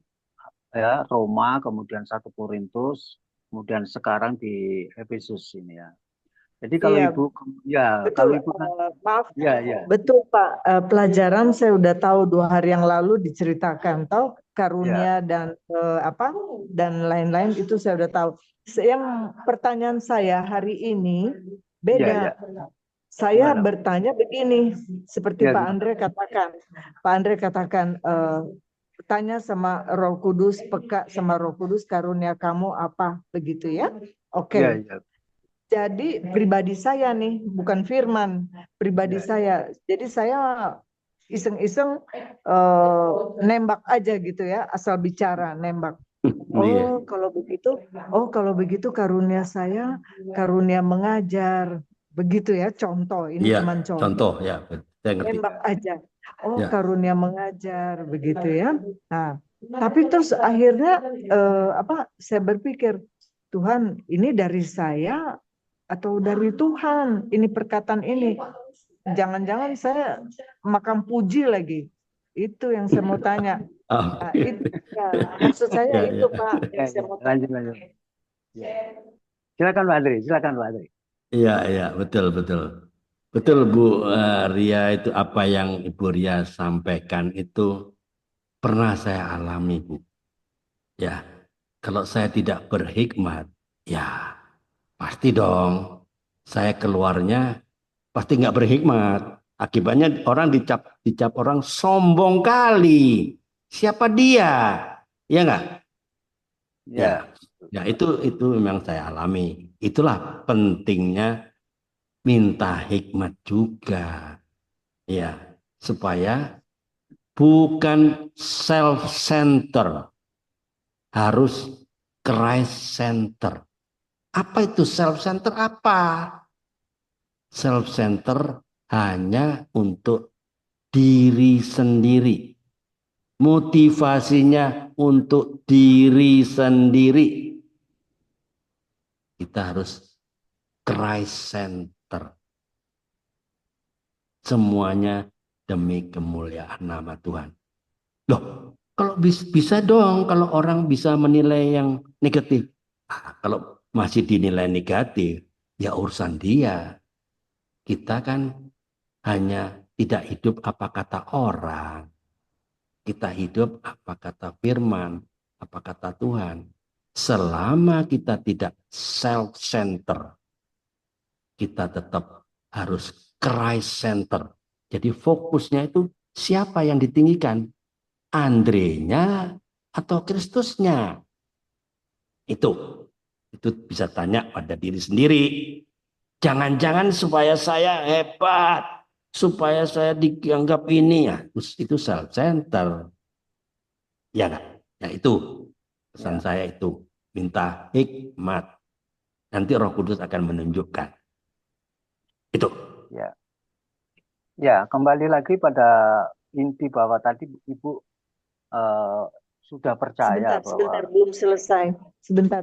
Roma, kemudian 1 Korintus, kemudian sekarang di Efesus ini ya. Jadi kalau Ibu, betul, maaf, betul Pak, pelajaran saya udah tahu 2 hari yang lalu diceritakan, tahu karunia dan dan lain-lain itu saya udah tahu. Yang pertanyaan saya hari ini beda. Saya bertanya begini, seperti Pak Andre katakan, tanya sama Roh Kudus, peka sama Roh Kudus, karunia kamu apa, begitu ya? Oke. Ya, ya. Jadi pribadi saya nih, bukan firman, pribadi saya. Jadi saya iseng-iseng nembak aja gitu ya, asal bicara nembak. Oh kalau begitu karunia saya karunia mengajar, begitu ya, contoh, ini Iya, cuman contoh. contoh ya, saya ngerti. Nembak aja. Oh Ya. karunia mengajar, begitu ya. Nah, tapi terus akhirnya saya berpikir, Tuhan ini dari saya atau dari Tuhan ini perkataan ini? Jangan-jangan saya makan puji lagi. Itu yang saya mau tanya. Oh. Nah, itu, ya, maksud saya Ya, itu ya. Pak, yang saya mau tanya. Lanjut. Ya. Silakan Pak Andri. Iya, iya, betul, betul. Betul Bu Ria, itu apa yang Ibu Ria sampaikan itu pernah saya alami, Bu. Ya, kalau saya tidak berhikmat, ya pasti dong saya keluarnya pasti nggak berhikmat. Akibatnya orang dicap orang sombong kali. Siapa dia? Ya nggak? Ya. Ya itu memang saya alami. Itulah pentingnya minta hikmat juga. Ya, supaya bukan self-center, harus Christ-center. Apa itu self-center? Apa? Self-center hanya untuk diri sendiri. Motivasinya untuk diri sendiri. Kita harus Christ-center. Semuanya demi kemuliaan nama Tuhan. Loh, kalau bisa dong kalau orang bisa menilai yang negatif. Kalau masih dinilai negatif, ya urusan dia. Kita kan hanya tidak hidup apa kata orang. Kita hidup apa kata firman, apa kata Tuhan. Selama kita tidak self-center, kita tetap harus Christ-center. Jadi fokusnya itu siapa yang ditinggikan? Andrenya atau Kristusnya? Itu bisa tanya pada diri sendiri. Jangan-jangan supaya saya hebat, supaya saya dianggap ini, ya itu self-center. Ya enggak? Ya itu pesan saya itu, minta hikmat. Nanti Roh Kudus akan menunjukkan. Itu. Ya. Ya, kembali lagi pada inti bahwa tadi Ibu sudah percaya Sebentar, bahwa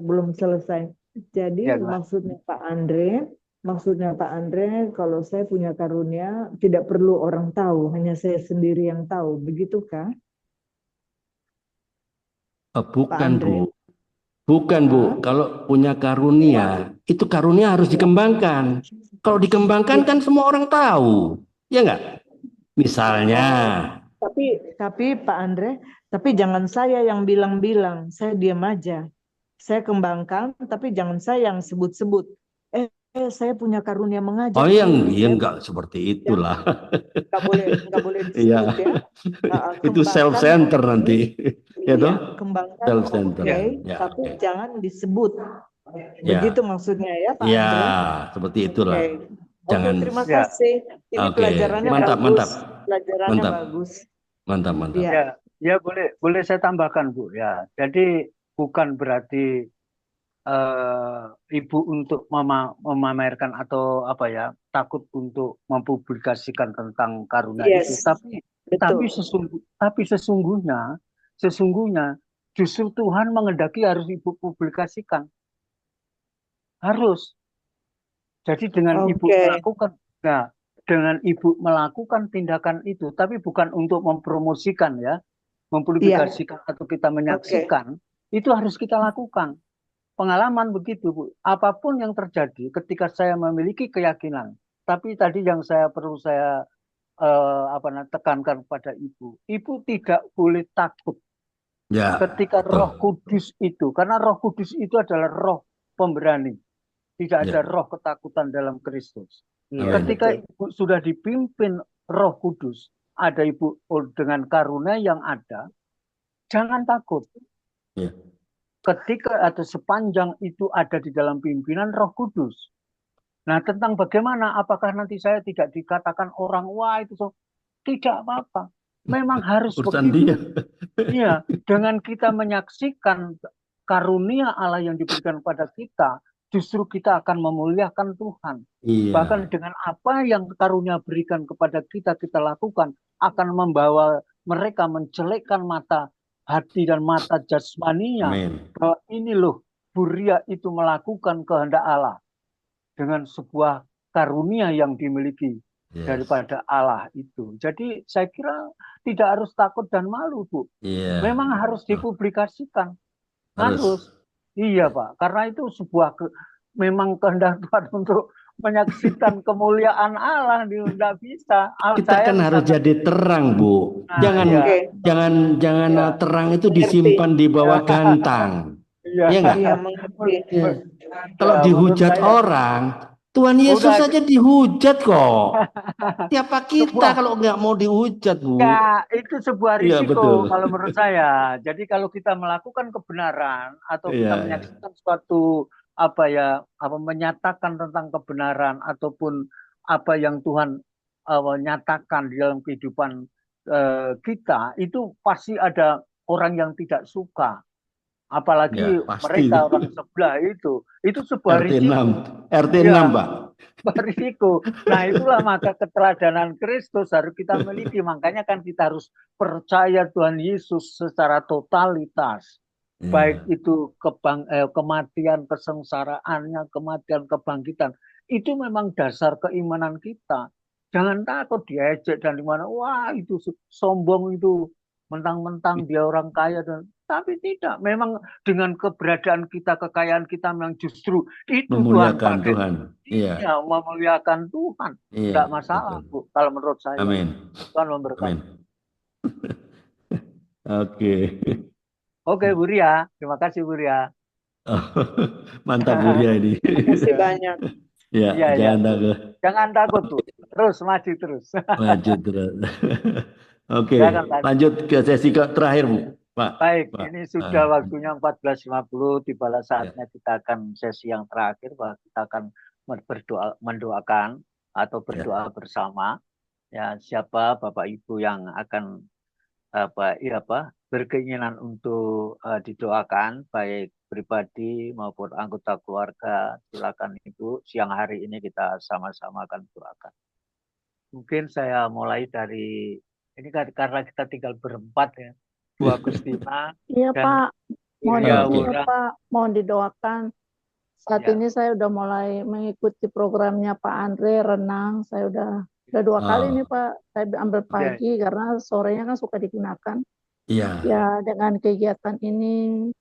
belum selesai. Jadi ya, maksudnya Pak Andre, kalau saya punya karunia tidak perlu orang tahu, hanya saya sendiri yang tahu, begitukah? Bukan Bu, bukan Bu. Kalau punya karunia, itu karunia harus dikembangkan. Kalau dikembangkan kan semua orang tahu, ya enggak? Misalnya. Tapi Pak Andre, tapi jangan saya yang bilang-bilang, saya diam aja. Saya kembangkan, tapi jangan saya yang sebut-sebut. Saya punya karunia mengajar. Oh yang enggak seperti itulah. Enggak boleh disebut ya. Itu self-center nanti. Ya Iya, dong? kembangkan Self-center. Ya, tapi jangan disebut. Ya. Begitu maksudnya ya Pak Ya, Andre? seperti itulah. Jangan. Terima kasih. Ini pelajarannya mantap, bagus. mantap. Pelajarannya mantap. bagus. Mantap. Ya boleh saya tambahkan Bu ya. Jadi bukan berarti Ibu untuk memamerkan atau apa ya, takut untuk mempublikasikan tentang karunia itu, tapi sesungguhnya justru Tuhan menghendaki harus Ibu publikasikan, harus. Jadi dengan Ibu melakukan tindakan itu, tapi bukan untuk mempromosikan ya, mempublikasikan atau kita menyaksikan, itu harus kita lakukan. Pengalaman begitu Bu, apapun yang terjadi ketika saya memiliki keyakinan, tapi tadi yang perlu saya tekankan kepada Ibu tidak boleh takut ketika Roh Kudus itu, karena Roh Kudus itu adalah Roh pemberani, tidak ada roh ketakutan dalam Kristus. Ketika Ibu sudah dipimpin Roh Kudus, ada Ibu dengan karunia yang ada, jangan takut. Ya. Ketika atau sepanjang itu ada di dalam pimpinan Roh Kudus. Nah, tentang bagaimana, apakah nanti saya tidak dikatakan orang, wah itu tidak apa-apa. Memang harus Urusan begitu. dia. Iya, dengan kita menyaksikan karunia Allah yang diberikan pada kita, justru kita akan memuliakan Tuhan. Iya. Bahkan dengan apa yang karunia berikan kepada kita, kita lakukan, akan membawa mereka mencelekkan mata hati dan mata jasmaninya. Amin. Bahwa ini loh, Buria itu melakukan kehendak Allah dengan sebuah karunia yang dimiliki daripada Allah itu. Jadi saya kira tidak harus takut dan malu, Bu. Iya. Memang harus dipublikasikan. Harus. Iya, Pak. Karena itu sebuah memang kehendak Tuhan untuk menyaksikan kemuliaan Allah, tidak bisa. Kita kan harus jadi terang, Bu. Nah, jangan terang itu disimpan di bawah gantang. Iya enggak? Iya, mengerti. Kalau dihujat orang, Tuhan Yesus saja dihujat kok. Siapa kita kalau nggak mau dihujat, Bu? Ya, itu sebuah risiko, iya, betul. kalau menurut saya. Jadi kalau kita melakukan kebenaran atau kita menyaksikan suatu menyatakan tentang kebenaran ataupun apa yang Tuhan nyatakan di dalam kehidupan kita, itu pasti ada orang yang tidak suka. Apalagi mereka orang sebelah itu sebuah risiko. RT 6, Pak. Risiko. Nah, itulah maka keteladanan Kristus harus kita miliki. Makanya kan kita harus percaya Tuhan Yesus secara totalitas. Baik itu kematian, kesengsaraannya, kematian, kebangkitan. Itu memang dasar keimanan kita. Jangan takut diejek dan dimana, wah itu sombong itu. Mentang-mentang dia orang kaya. Tapi tidak. Memang dengan keberadaan kita, kekayaan kita memang justru itu memuliakan Tuhan. Iya, memuliakan Tuhan. Tidak masalah, Bu, kalau menurut saya. Amin. Tuhan memberkati. Oke, Bu Ria. Terima kasih, Bu Ria. Mantap, Bu Ria ini. Terima kasih banyak. Jangan takut. Jangan takut, Bu. Terus, maju terus. Maju terus. Oke, lanjut ke sesi terakhir, Bu. Pak. Baik, ini sudah waktunya 14.50, tibalah saatnya kita akan sesi yang terakhir, bahwa kita akan mendoakan atau berdoa bersama. Ya, siapa Bapak Ibu yang akan berkeinginan untuk didoakan, baik pribadi maupun anggota keluarga, silakan Ibu. Siang hari ini kita sama-sama akan doakan. Mungkin saya mulai dari ini karena kita tinggal berempat ya. Bu Agustina. Iya, Pak. Mohon didoakan. Saat ini saya udah mulai mengikuti programnya Pak Andre renang. Saya udah 2 kali nih, Pak. Saya ambil pagi karena sorenya kan suka digunakan. Iya. Ya, dengan kegiatan ini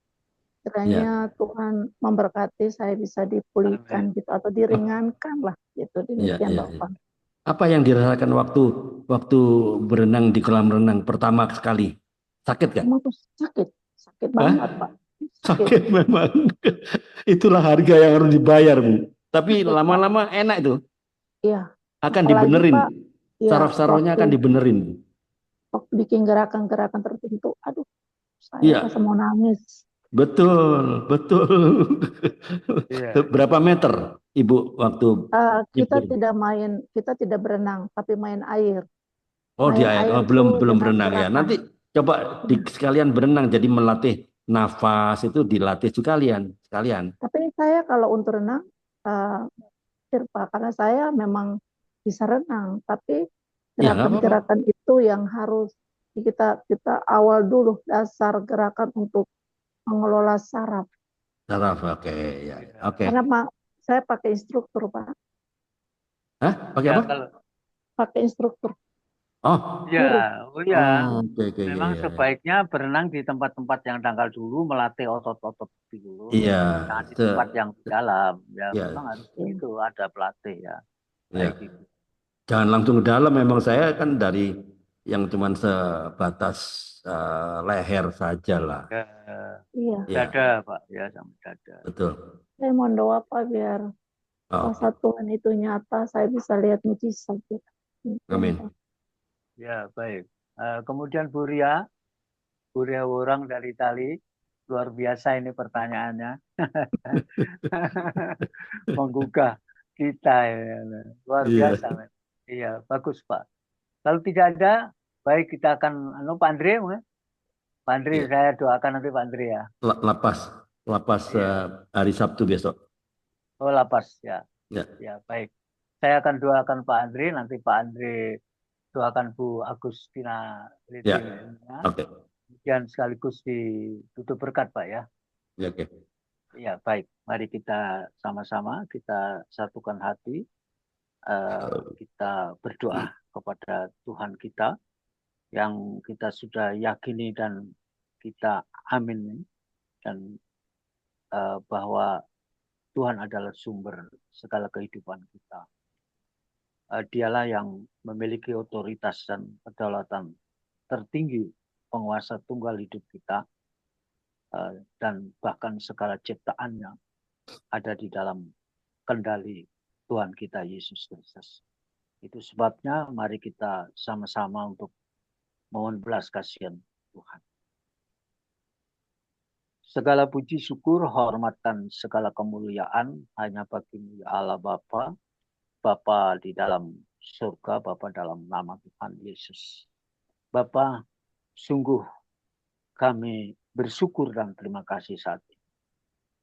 kiranya Tuhan memberkati, saya bisa dipulihkan gitu atau diringankan lah gitu. Demikian, Bapak. Apa yang dirasakan waktu berenang di kolam renang pertama sekali? Sakit kan? Sakit banget, Pak. Sakit memang. Itulah harga yang harus dibayar, Bu. Tapi lama-lama enak itu. Iya. Akan dibenerin. Saraf-sarafnya akan dibenerin. Waktu bikin gerakan-gerakan tertentu, aduh, saya rasa mau nangis. Betul. Berapa meter, Ibu, waktu kita tidak berenang, tapi main air. Oh, di air. Belum berenang ya. Nanti coba sekalian berenang, jadi melatih nafas itu dilatih sekalian. Tapi saya kalau untuk renang, Pak, karena saya memang bisa renang, tapi gerakan itu yang harus kita awal dulu, dasar gerakan untuk mengelola saraf. Oke. Karena saya pakai instruktur, Pak. Hah? Pakai apa? Pakai instruktur. Oh ya. Memang sebaiknya berenang di tempat-tempat yang dangkal dulu, melatih otot-otot dulu. Iya. Nah, di tempat yang dalam, memang harus itu ada pelatih ya. Gitu. Jangan langsung ke dalam. Memang saya kan dari yang cuma sebatas leher saja lah. Dada, Pak, ya sampai dada. Betul. Saya mohon doa, Pak, biar kuasa Tuhan itu nyata, saya bisa lihat mujizat. Amin. Ya, baik. Kemudian Bu Ria. Udah orang dari Itali. Luar biasa ini pertanyaannya. Menggugah kita. Ya. Luar biasa. Men. Iya, bagus Pak. Kalau tidak ada, baik kita akan, Pak Andre. Pak Andre, Iya. saya doakan nanti Pak Andre ya. Lapas hari Sabtu besok. Oh, lapas ya. Ya. Ya, baik. Saya akan doakan Pak Andre, nanti Pak Andre doakan Bu Agustina Ya. Litinnya. Oke. Kemudian sekaligus ditutup berkat Pak ya. Ya, oke. Ya, baik. Mari kita sama-sama kita satukan hati. Kita berdoa kepada Tuhan kita yang kita sudah yakini dan kita amin dan bahwa Tuhan adalah sumber segala kehidupan kita. Dialah yang memiliki otoritas dan kedaulatan tertinggi, penguasa tunggal hidup kita, dan bahkan segala ciptaannya ada di dalam kendali Tuhan kita Yesus Kristus. Itu sebabnya mari kita sama-sama untuk mohon belas kasihan Tuhan. Segala puji syukur, hormat dan segala kemuliaan hanya bagi-Mu ya Allah Bapa, Bapa di dalam surga, Bapa dalam nama Tuhan Yesus. Bapa, sungguh kami bersyukur dan terima kasih saat ini.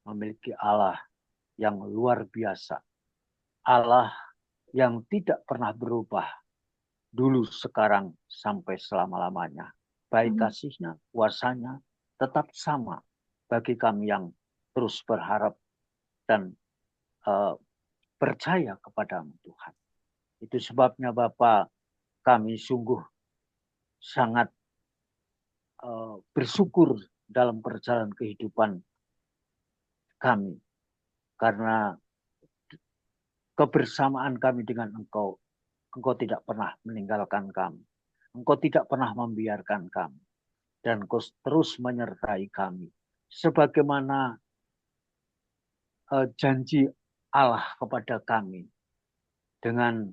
Memiliki Allah yang luar biasa. Allah yang tidak pernah berubah. Dulu, sekarang, sampai selama-lamanya. Baik kasih-Nya, kuasa-Nya tetap sama bagi kami yang terus berharap dan percaya kepada-Mu Tuhan. Itu sebabnya Bapa, kami sungguh sangat bersyukur dalam perjalanan kehidupan kami. Karena kebersamaan kami dengan Engkau, Engkau tidak pernah meninggalkan kami. Engkau tidak pernah membiarkan kami. Dan Engkau terus menyertai kami. Sebagaimana janji Allah kepada kami. Dengan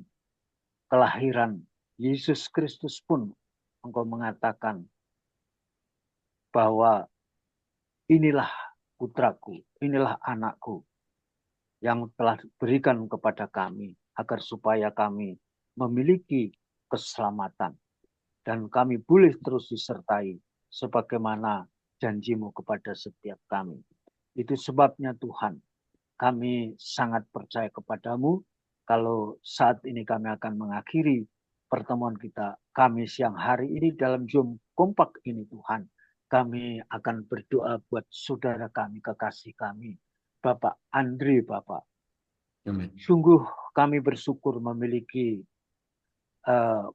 kelahiran Yesus Kristus pun Engkau mengatakan bahwa inilah putraku, inilah anakku yang telah diberikan kepada kami agar supaya kami memiliki keselamatan dan kami boleh terus disertai sebagaimana janji-Mu kepada setiap kami. Itu sebabnya Tuhan, kami sangat percaya kepada-Mu. Kalau saat ini kami akan mengakhiri pertemuan kita kami siang hari ini dalam Zoom kompak ini Tuhan. Kami akan berdoa buat saudara kami, kekasih kami, Bapak Andre, Bapak. Amin. Sungguh kami bersyukur memiliki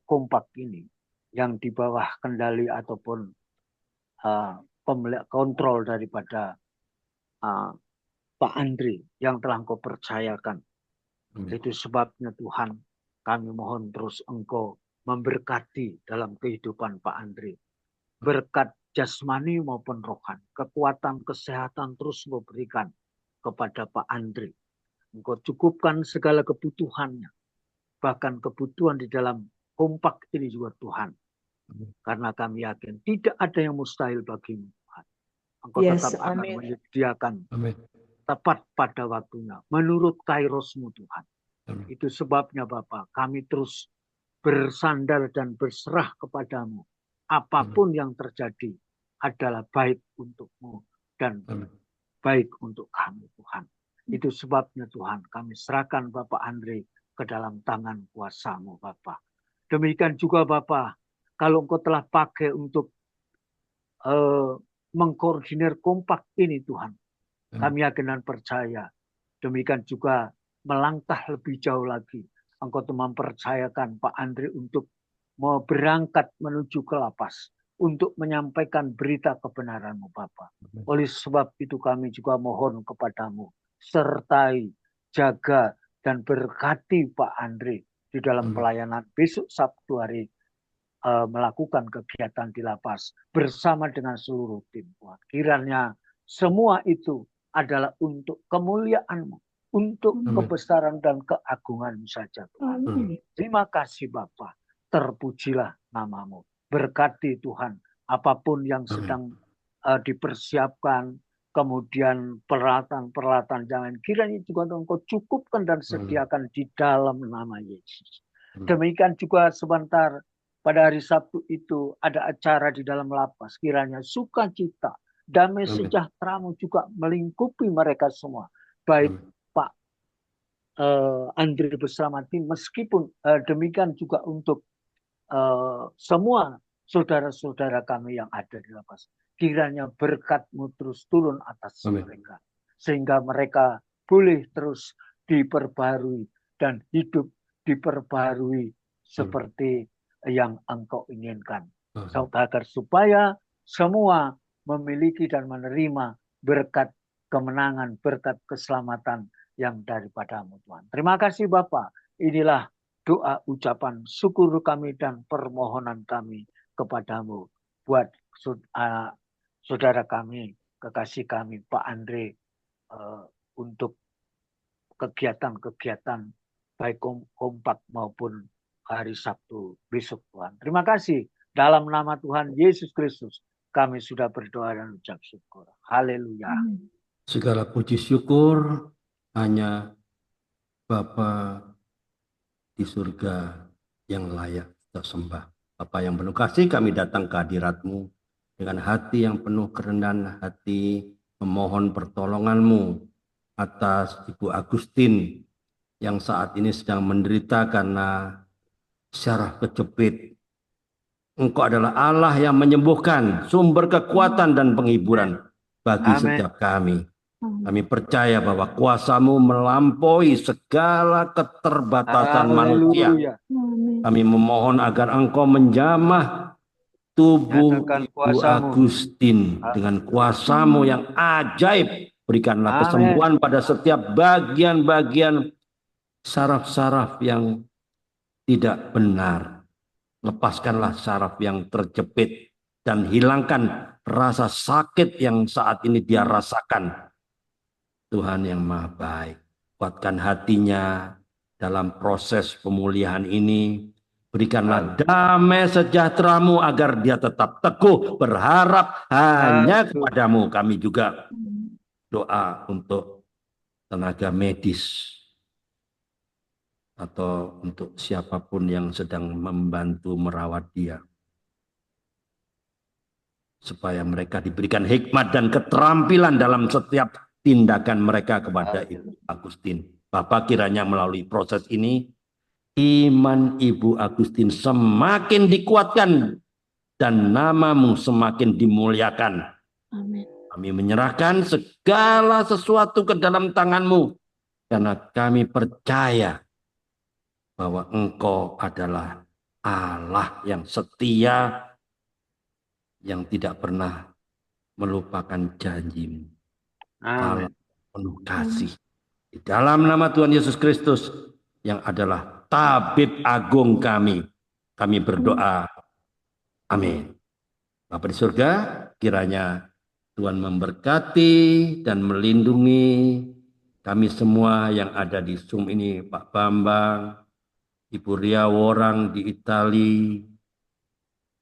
kompak ini yang di bawah kendali ataupun kontrol daripada Pak Andre yang telah Engkau percayakan. Itu sebabnya Tuhan, kami mohon terus Engkau memberkati dalam kehidupan Pak Andre. Berkat jasmani maupun rohani, kekuatan, kesehatan terus Engkau berikan kepada Pak Andre. Engkau cukupkan segala kebutuhannya. Bahkan kebutuhan di dalam kompak ini juga Tuhan. Karena kami yakin tidak ada yang mustahil bagimu Tuhan. Engkau tetap akan menyediakan tepat pada waktunya. Menurut kairosmu Tuhan. Itu sebabnya Bapak, kami terus bersandar dan berserah kepadamu. Apapun yang terjadi adalah baik untukmu dan baik untuk kami Tuhan. Itu sebabnya Tuhan, kami serahkan Bapak Andre ke dalam tangan kuasa-Mu Bapak. Demikian juga Bapak, kalau Engkau telah pakai untuk mengkoordinir kompak ini Tuhan, kami yakin dan percaya. Demikian juga melangkah lebih jauh lagi. Engkau telah mempercayakan Pak Andre untuk mau berangkat menuju ke lapas. Untuk menyampaikan berita kebenaran-Mu Bapa. Oleh sebab itu kami juga mohon kepadamu. Sertai, jaga, dan berkati Pak Andre. Di dalam pelayanan besok Sabtu hari. Melakukan kegiatan di lapas. Bersama dengan seluruh tim. Kiranya semua itu adalah untuk kemuliaan-Mu. Untuk kebesaran dan keagungan-Mu saja Tuhan. Terima kasih Bapa. Terpujilah nama-Mu. Berkati Tuhan apapun yang sedang dipersiapkan, kemudian peralatan-peralatan jangan kiranya juga Engkau cukupkan dan sediakan di dalam nama Yesus. Demikian juga sebentar pada hari Sabtu itu ada acara di dalam lapas, kiranya sukacita, damai sejahtera-Mu juga melingkupi mereka semua. Baik Pak Andre bersama tim, meskipun demikian juga untuk semua saudara-saudara kami yang ada di lapas. Kiranya berkat-Mu terus turun atas mereka. Sehingga mereka boleh terus diperbarui dan hidup diperbarui seperti yang Engkau inginkan. Agar supaya semua memiliki dan menerima berkat kemenangan, berkat keselamatan yang daripada-Mu Tuhan. Terima kasih Bapak. Inilah doa ucapan syukur kami dan permohonan kami kepadamu buat saudara kami, kekasih kami Pak Andre untuk kegiatan-kegiatan baik kompak maupun hari Sabtu besok Tuhan. Terima kasih. Dalam nama Tuhan Yesus Kristus kami sudah berdoa dan ucap syukur. Haleluya. Segala puji syukur hanya Bapa di surga yang layak kita sembah. Bapa yang penuh kasih, kami datang ke hadirat-Mu dengan hati yang penuh kerendahan hati, memohon pertolongan-Mu atas Ibu Agustin yang saat ini sedang menderita karena syaraf kejepit. Engkau adalah Allah yang menyembuhkan, sumber kekuatan dan penghiburan bagi setiap kami. Kami percaya bahwa kuasa-Mu melampaui segala keterbatasan manusia. Kami memohon agar Engkau menjamah tubuh Ibu Agustin dengan kuasa-Mu yang ajaib. Berikanlah kesembuhan pada setiap bagian-bagian saraf-saraf yang tidak benar. Lepaskanlah saraf yang terjepit dan hilangkan rasa sakit yang saat ini dia rasakan. Tuhan yang Maha Baik, kuatkan hatinya dalam proses pemulihan ini. Berikanlah damai sejahtera-Mu agar dia tetap teguh berharap hanya kepada-Mu. Kami juga doa untuk tenaga medis atau untuk siapapun yang sedang membantu merawat dia, supaya mereka diberikan hikmat dan keterampilan dalam setiap tindakan mereka kepada Ibu Agustin. Bapak, kiranya melalui proses ini iman Ibu Agustin semakin dikuatkan dan nama-Mu semakin dimuliakan. Amin. Kami menyerahkan segala sesuatu ke dalam tangan-Mu karena kami percaya bahwa Engkau adalah Allah yang setia, yang tidak pernah melupakan janji-Mu. Allah penuh kasih. Di dalam nama Tuhan Yesus Kristus yang adalah Tabib Agung kami berdoa. Amin. Bapa di surga, kiranya Tuhan memberkati dan melindungi kami semua yang ada di Zoom ini, Pak Bambang, Ibu Ria Worang di Itali,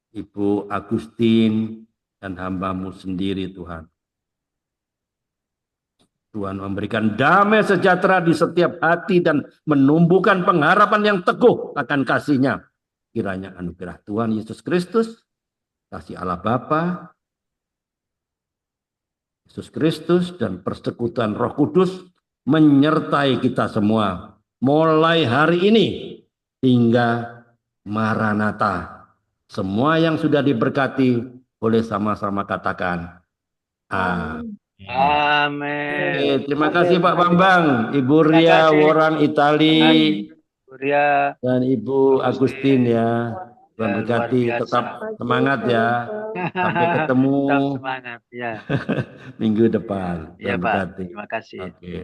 Ibu Agustin, dan hamba-Mu sendiri Tuhan. Tuhan memberikan damai sejahtera di setiap hati dan menumbuhkan pengharapan yang teguh akan kasih-Nya. Kiranya anugerah Tuhan Yesus Kristus, kasih Allah Bapa, Yesus Kristus, dan persekutuan Roh Kudus menyertai kita semua mulai hari ini hingga Maranatha. Semua yang sudah diberkati boleh sama-sama katakan amin. Amin. Terima kasih Pak Bambang, Ibu Ria Worang Itali, dan Ibu Agustin ya. Tuhan berkati, tetap semangat ya. Sampai ketemu Tetap semangat ya. minggu depan. Ya Tuhan Pak, berkati. terima kasih. Oke.